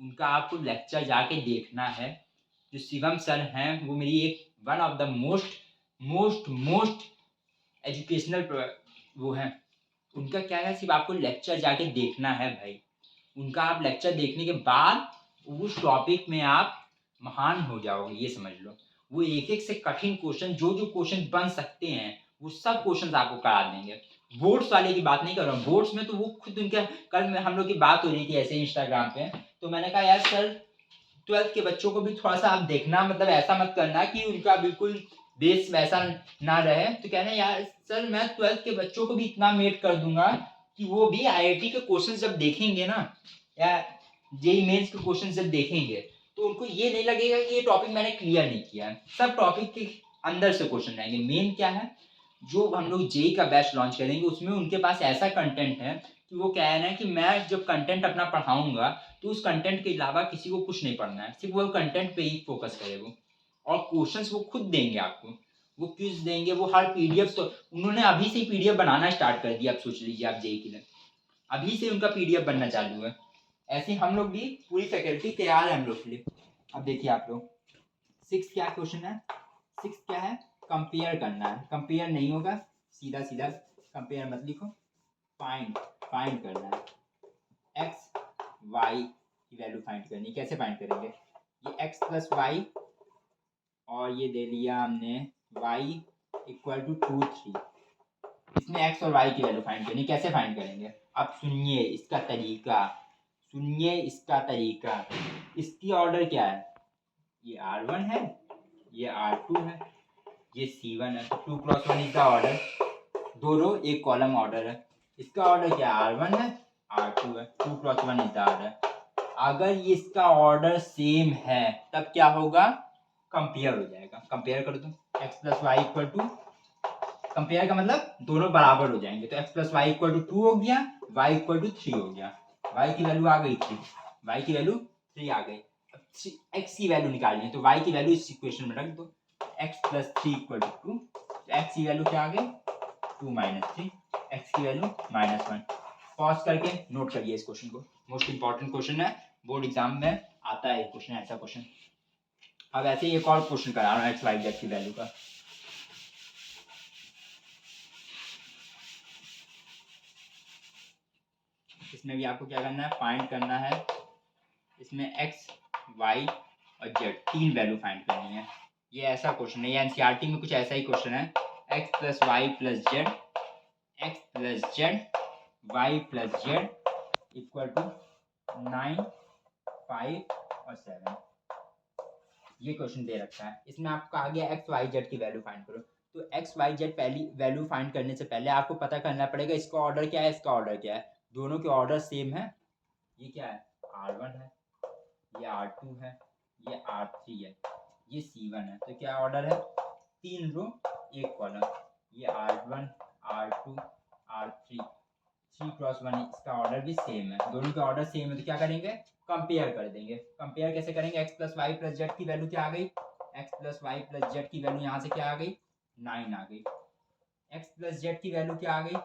[SPEAKER 1] उनका आपको लेक्चर जाके देखना है। जो शिवम सर हैं वो मेरी एक one of the most most most educational वो हैं। उनका क्या है, सिर्फ आपको लेक्चर जाके देखना है भाई। उनका आप लेक्चर देखने के बाद उस टॉपिक में आप महान हो जाओगे, ये समझ लो। वो एक एक से कठिन क्वेश्चन, जो जो क्वेश्चन बन सकते हैं वो सब क्वेश्चन आपको करा देंगे। बोर्ड्स वाले की बात नहीं कर रहा हूँ, बोर्ड्स में तो वो खुद उनके, कल में हम लोग की बात हो रही थी ऐसे इंस्टाग्राम पे, तो मैंने कहा यार सर 12th के बच्चों को भी थोड़ा सा आप देखना, मतलब ऐसा मत करना कि उनका बिल्कुल बेस वैसा ना रहे। तो कह रहे हैं यार सर मैं 12th के बच्चों को भी इतना मेट कर दूंगा कि वो भी आईआईटी के क्वेश्चन जब देखेंगे ना या जेई मेंस के क्वेश्चन जब देखेंगे तो उनको ये नहीं लगेगा कि ये टॉपिक मैंने क्लियर नहीं किया है। सब टॉपिक के अंदर से क्वेश्चन रहेंगे। मेन क्या है, जो हम लोग जेई का बैच लॉन्च करेंगे उसमें उनके पास ऐसा कंटेंट है कि वो कह रहे हैं कि मैं जब कंटेंट अपना पढ़ाऊंगा तो उस कंटेंट के अलावा किसी को कुछ नहीं पढ़ना है, सिर्फ वो कंटेंट पे ही फोकस करे वो। और क्वेश्चंस वो खुद देंगे आपको, वो क्विज देंगे, वो हर पीडीएफ, तो उन्होंने अभी से ही पीडीएफ बनाना स्टार्ट कर दिया। आप सोच लीजिए, आप जेई के लिए अभी से उनका पीडीएफ बनना चालू है। ऐसे हम लोग भी पूरी फैकल्टी तैयार है हम लोग के लिए। अब देखिए आप लोग, 6 क्या क्वेश्चन है, 6 क्या है, कंपेयर करना है। कंपेयर नहीं होगा, सीधा सीधा कंपेयर मत लिखो, फाइंड फाइंड करना है। एक्स वाई की वैल्यू फाइंड करनी। कैसे फाइंड करेंगे, ये एक्स प्लस वाई और ये दे लिया हमने वाई इक्वल टू 2 3, इसमें एक्स और वाई की वैल्यू फाइंड करनी। कैसे फाइंड करेंगे, अब सुनिए इसका तरीका, सुनिए इसका तरीका। इसकी ऑर्डर क्या है, ये R1 है, ये R2 है, ये C1 है। 2 क्रॉस 1 इसका ऑर्डर, दो रो एक कॉलम ऑर्डर है। इसका ऑर्डर क्या है, R1 है, R2 है। 2 क्रॉस 1 इसका ऑर्डर। अगर ये इसका ऑर्डर सेम है तब क्या होगा, कंपेयर हो जाएगा। कंपेयर कर दो, x plus y equal to, compare का मतलब दोनों बराबर हो जाएंगे। तो x plus y equal to 2 हो गया, वाई इक्वल टू 3 हो गया। वाई की वैल्यू आ गई 3, वाई की वैल्यू 3 आ गई। एक्स की वैल्यू निकालनी है तो वाई की वैल्यू इस इक्वेशन में रख दो, x plus 3 equal to 2। X की वैल्यू क्या आ गई, 2 माइनस 3, एक्स की वैल्यू -1। पॉज करके नोट करिए इस क्वेश्चन को, मोस्ट इंपॉर्टेंट क्वेश्चन है, बोर्ड एग्जाम में आता है क्वेश्चन, ऐसा क्वेश्चन। अब ऐसे ही एक और क्वेश्चन करा रहा हूँ एक्स वाई जेड की वैल्यू का। इसमें भी आपको क्या करना है, फाइंड करना है। इसमें एक्स वाई और जेड 3 वैल्यू फाइंड करनी है। ये ऐसा क्वेश्चन है, ये एनसीईआरटी में कुछ ऐसा ही क्वेश्चन है। X plus y plus z, x plus z y plus z equal to 9 5 और 7। ये क्वेश्चन दे रखा है। इसमें आपको आ गया एक्स वाई जेड की वैल्यू फाइंड करो। तो एक्स वाई जेड पहली वैल्यू फाइंड करने से पहले आपको पता करना पड़ेगा इसका ऑर्डर क्या है, इसका ऑर्डर क्या है। दोनों के ऑर्डर सेम है। ये क्या है, R1 है, ये R2 है, ये R3 है, ये C1 है। तो क्या ऑर्डर है, 3 रो 1 कॉलम। ये R1 R2 R3, 3 क्रॉस 1 इसका ऑर्डर भी सेम है। दोनों के ऑर्डर सेम है तो क्या करेंगे, कंपेयर कर देंगे। कंपेयर कैसे करेंगे, x plus y plus z की वैल्यू क्या आ गई, x plus y plus z की वैल्यू यहाँ से क्या आ गई, 9 आ गई। एक्स प्लस जेड की वैल्यू क्या आ गई,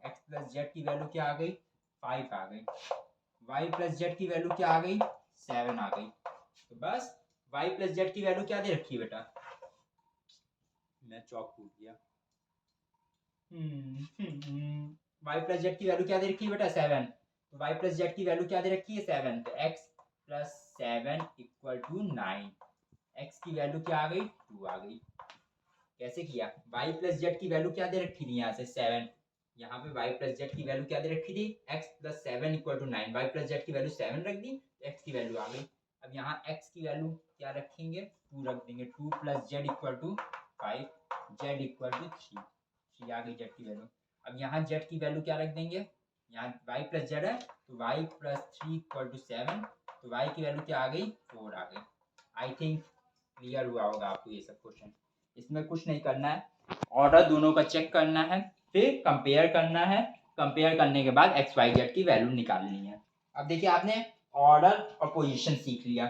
[SPEAKER 1] एक्स प्लस जेड की वैल्यू क्या आ गई 5 आ गई, वाई प्लस जेड की वैल्यू क्या आ गई 7 आ गई। तो बस वाई प्लस जेड की वैल्यू क्या दे रखी है बेटा, मैं चौक टूट गया, वाई प्लस जेड की वैल्यू क्या दे रखी है बेटा 7, तो वाई प्लस जेड की वैल्यू क्या दे रखी है 7, तो x plus 7 equal to 9, x की वैल्यू क्या आ गई 2 आ गई। कैसे किया, वाई प्लस जेड की वैल्यू क्या दे रखी थी यहाँ से 7, यहाँ पे वाई प्लस जेड की वैल्यू क्या दे रखी थी x plus 7 equal to 9, y plus z की वैल्यू 7 रख दी, एक्स की वैल्यू आ गई। अब यहाँ एक्स की वैल्यू क्या रखेंगे 2 रख देंगे, 2 plus z equal to 5, z equal to 3 आ गई जेड की वैल्यू। अब यहाँ जेड की वैल्यू क्या रख देंगे, यहाँ वाई प्लस जेड है तो वाई प्लस 3 इक्वल टू 7, तो वाई की वैल्यू क्या आ गई 4 आ गई। आई थिंक क्लियर हुआ होगा आपको ये सब क्वेश्चन। इसमें कुछ नहीं करना है, ऑर्डर दोनों का चेक करना है, फिर कंपेयर करना है, कंपेयर करने के बाद एक्स वाई जेड की वैल्यू निकालनी है। अब देखिए आपने ऑर्डर और पोजीशन सीख लिया,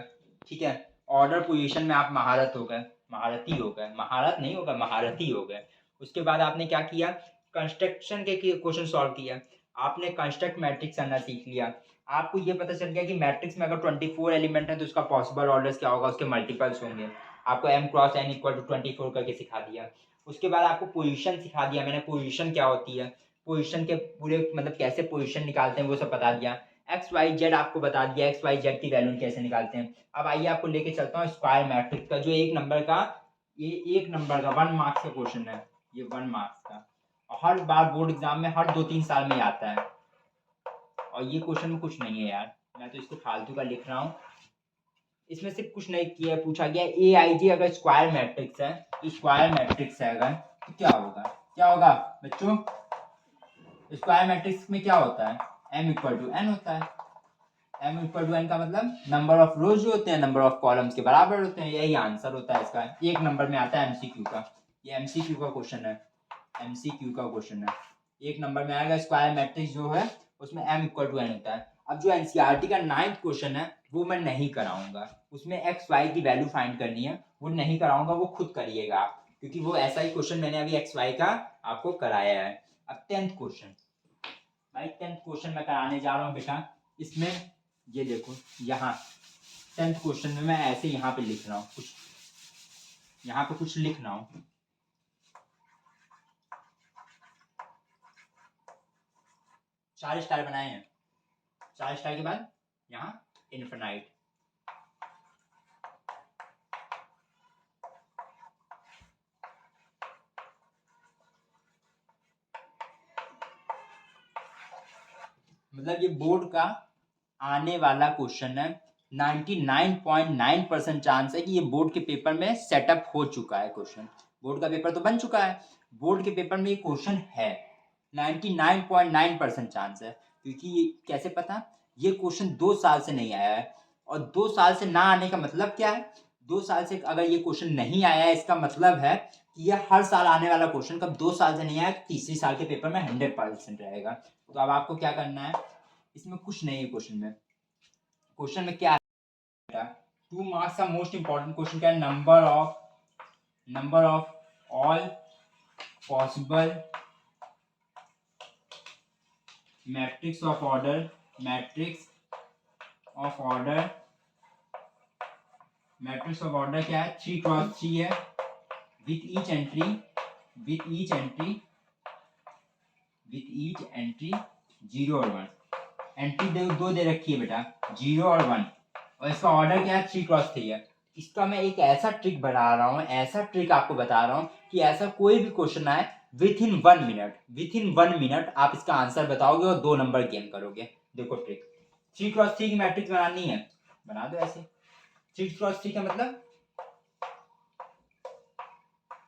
[SPEAKER 1] ठीक है, ऑर्डर पोजीशन में आप महारत हो गए, महारथी हो गए, महारत नहीं होगा महारथी हो गए। उसके बाद आपने क्या किया, कंस्ट्रक्शन के क्वेश्चन सॉल्व किया, आपने कंस्ट्रक्ट मैट्रिक्स करना सीख लिया, आपको ये पता चल गया कि मैट्रिक्स में अगर 24 एलिमेंट है तो उसका पॉसिबल ऑर्डर्स क्या होगा, उसके मल्टीपल्स होंगे, आपको m cross n equal to 24 करके सिखा दिया। उसके बाद आपको पोजीशन सिखा दिया मैंने, पोजीशन क्या होती है, पोजीशन के पूरे मतलब कैसे पोजीशन निकालते हैं वो सब बता दिया, एक्स वाई जेड आपको बता दिया, एक्स वाई जेड की वैल्यू कैसे निकालते हैं। अब आइए आपको लेके चलता हूँ स्क्वायर मैट्रिक्स का, जो एक नंबर का, ये एक नंबर का 1 मार्क्स का क्वेश्चन है, ये 1 मार्क्स का, और हर बार बोर्ड एग्जाम में हर 2-3 साल में आता है, और ये क्वेश्चन में कुछ नहीं है यार, मैं तो इसको फालतू का लिख रहा हूँ, इसमें से कुछ नहीं किया, पूछा गया ए आई जी अगर स्क्वायर मैट्रिक्स है, तो स्क्वायर मैट्रिक्स है अगर तो क्या होगा, क्या होगा बच्चों, स्क्वायर मैट्रिक्स में क्या होता है m इक्वल टू एन होता है, m इक्वल टू एन का मतलब नंबर ऑफ रोज जो होते हैं नंबर ऑफ कॉलम्स के बराबर होते हैं, यही आंसर होता है इसका, एक नंबर में आता है एमसीक्यू का, ये एमसीक्यू का क्वेश्चन है, एमसीक्यू का क्वेश्चन है, एक नंबर में आएगा स्क्वायर मैट्रिक्स जो है उसमें m इक्वल टू एन होता है। अब जो एनसीईआरटी का 9th क्वेश्चन है वो मैं नहीं कराऊंगा, उसमें एक्स वाई की वैल्यू फाइंड करनी है, वो नहीं कराऊंगा, वो खुद करिएगा आप, क्योंकि वो ऐसा ही क्वेश्चन मैंने अभी एक्स वाई का आपको कराया है। अब 10th क्वेश्चन, भाई 10th क्वेश्चन मैं कराने जा रहा हूँ बेटा, इसमें ये देखो यहाँ 10th क्वेश्चन में मैं ऐसे यहाँ पे लिख रहा हूँ कुछ, यहाँ पे कुछ लिख रहा हूँ, चार स्टार बनाए हैं, 4 स्टार के बाद यहाँ इनफिनाइट, मतलब ये बोर्ड का आने वाला क्वेश्चन है, 99.9% चांस है कि ये बोर्ड के पेपर में सेटअप हो चुका है क्वेश्चन, बोर्ड का पेपर तो बन चुका है, बोर्ड के पेपर में ये क्वेश्चन है, 99.9% चांस है, क्योंकि ये कैसे पता, ये क्वेश्चन 2 साल से नहीं आया है, और 2 साल से ना आने का मतलब क्या है, 2 साल से अगर ये क्वेश्चन नहीं आया है इसका मतलब है कि ये हर साल आने वाला क्वेश्चन, कब 2 साल से नहीं आया, तीसरी साल के पेपर में 100% रहेगा। तो अब आपको क्या करना है, इसमें कुछ नहीं है क्वेश्चन में, क्वेश्चन में क्या है 2 मार्क्स का मोस्ट इंपॉर्टेंट क्वेश्चन क्या है, number of all possible matrix of order, matrix of order क्या है 3 क्रॉस 3 है, विथ ईच एंट्री 0 और 1, एंट्री दो दे रखी है बेटा 0 और 1, और इसका ऑर्डर क्या है 3 क्रॉस 3 है। इसका मैं एक ऐसा ट्रिक बता रहा हूँ, ऐसा ट्रिक आपको बता रहा हूँ कि ऐसा कोई भी क्वेश्चन आए विथ इन 1 मिनट आप इसका आंसर बताओगे और 2 नंबर गेन करोगे। देखो ट्रिक, 3 क्रॉस 3 की मैट्रिक्स बनानी है, बना दो ऐसे, 3 क्रॉस 3 का मतलब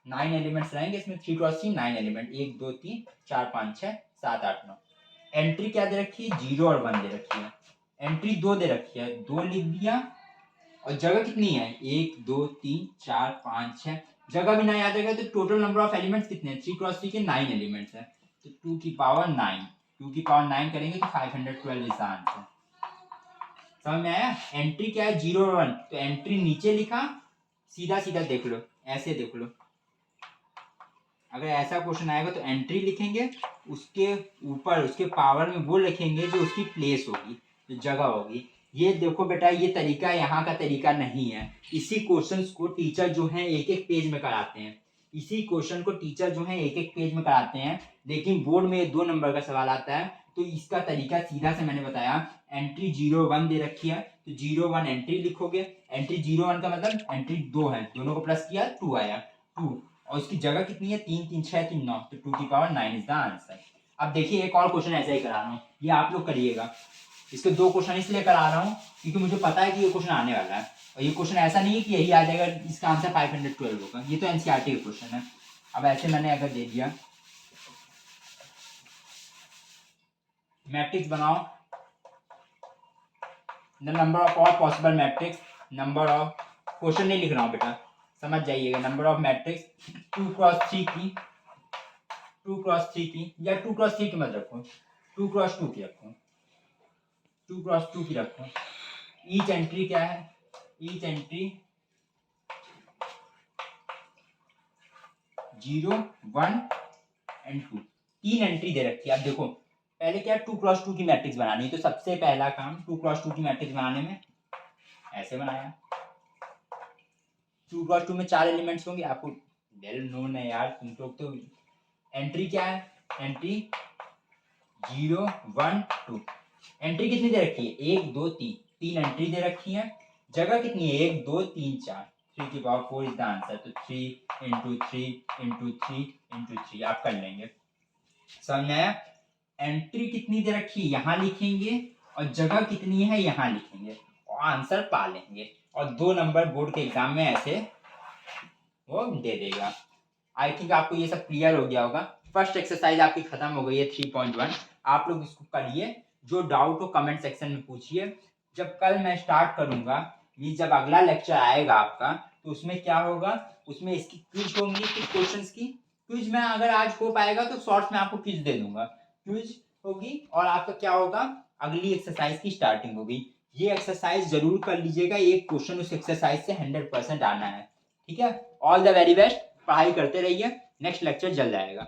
[SPEAKER 1] 9 एलिमेंट्स रहेंगे इसमें, 3 क्रॉस 3 9 एलिमेंट, 1 2 3 4 5 6 7 8 9, एंट्री क्या दे रखी है 0 और 1 दे रखी है, एंट्री 2 दे रखी है 2 लिख दिया, और जगह कितनी है 1 2 3 4 5 6, जगह भी ना याद रहेगा तो टोटल नंबर ऑफ एलिमेंट्स कितने हैं 3 क्रॉस 3 के 9 एलिमेंट्स है, तो 2 की पावर 9 करेंगे तो 512 इज आंसर। समझ में आया, एंट्री क्या है 0 और 1, तो एंट्री नीचे लिखा, सीधा सीधा देख लो, ऐसे देख लो, अगर ऐसा क्वेश्चन आएगा तो एंट्री लिखेंगे, उसके ऊपर उसके पावर में वो लिखेंगे जो उसकी प्लेस होगी, जो जगह होगी। ये देखो बेटा, ये तरीका यहाँ का तरीका नहीं है। इसी क्वेश्चंस को टीचर जो है एक एक पेज में कराते हैं, इसी क्वेश्चन को टीचर जो है एक एक पेज में कराते हैं। लेकिन बोर्ड में 2 नंबर का सवाल आता है, तो इसका तरीका सीधा से मैंने बताया। एंट्री 0 1 दे रखी है तो 0 1 एंट्री लिखोगे। एंट्री 0 1 का मतलब एंट्री 2 है, दोनों को प्लस किया 2 आया 2, और इसकी जगह कितनी है 3 3 6 3 9, तो 2 की पावर 9 इज द आंसर। अब देखिए एक और क्वेश्चन ऐसा ही करा रहा हूँ, ये आप लोग करिएगा। इसके 2 क्वेश्चन इसलिए करा रहा हूँ क्योंकि मुझे पता है कि ये क्वेश्चन आने वाला है, और ये क्वेश्चन ऐसा नहीं है कि यही आ जाएगा, इसका आंसर 512 होगा। ये तो एनसीईआरटी का क्वेश्चन है। अब ऐसे मैंने अगर दे दिया, मैट्रिक्स बनाओ, the number of all possible matrix, number of, question नहीं लिख रहा हूँ बेटा, समझ जाइएगा। नंबर ऑफ मैट्रिक्स 2 क्रॉस 3 की, 2 क्रॉस 3 की, या 2 क्रॉस 3 की मत रखो, 2 क्रॉस 2 की रखो, 2 क्रॉस 2 की रखो। ईच एंट्री क्या है, ईच एंट्री 0 1 एंड 2, 3 एंट्री दे रखी है। अब देखो पहले क्या 2 क्रॉस 2 की मैट्रिक्स बनानी है, तो सबसे पहला काम 2 क्रॉस 2 की मैट्रिक्स बनाने में ऐसे बनाया। 2 क्रॉस 2 में 4 एलिमेंट्स होंगे, आपको वेल नोन है यार तुम लोग तो। एंट्री क्या है, एंट्री 0 1 2, एंट्री कितनी दे रखी है 1 2 3, 3 एंट्री दे रखी है। जगह कितनी है 1 2 3 4, 3 की पावर 4 इज द आंसर। तो 3 इंटू 3 इंटू 3 इंटू 3 आप कर लेंगे, समझ में आया। एंट्री कितनी दे रखी है यहाँ लिखेंगे, और जगह कितनी है यहाँ लिखेंगे, और आंसर पा लेंगे। और 2 नंबर बोर्ड के एग्जाम में ऐसे वो दे देगा। आई थिंक आपको ये सब क्लियर हो गया होगा। फर्स्ट एक्सरसाइज आपकी खत्म हो गई है 3.1। आप लोग इसको करिए, जो डाउट हो कमेंट सेक्शन में पूछिए। जब कल मैं स्टार्ट करूंगा, ये जब अगला लेक्चर आएगा आपका, तो उसमें क्या होगा, उसमें इसकी क्विज होंगी, कुछ क्वेश्चंस की क्विज में अगर आज हो पाएगा तो शॉर्ट्स में आपको क्विज दे दूंगा, क्विज होगी। और आपका क्या होगा, अगली एक्सरसाइज की स्टार्टिंग होगी। ये एक्सरसाइज जरूर कर लीजिएगा, एक क्वेश्चन उस एक्सरसाइज से 100% आना है, ठीक है। ऑल द वेरी बेस्ट, पढ़ाई करते रहिए, नेक्स्ट लेक्चर जल्द आएगा।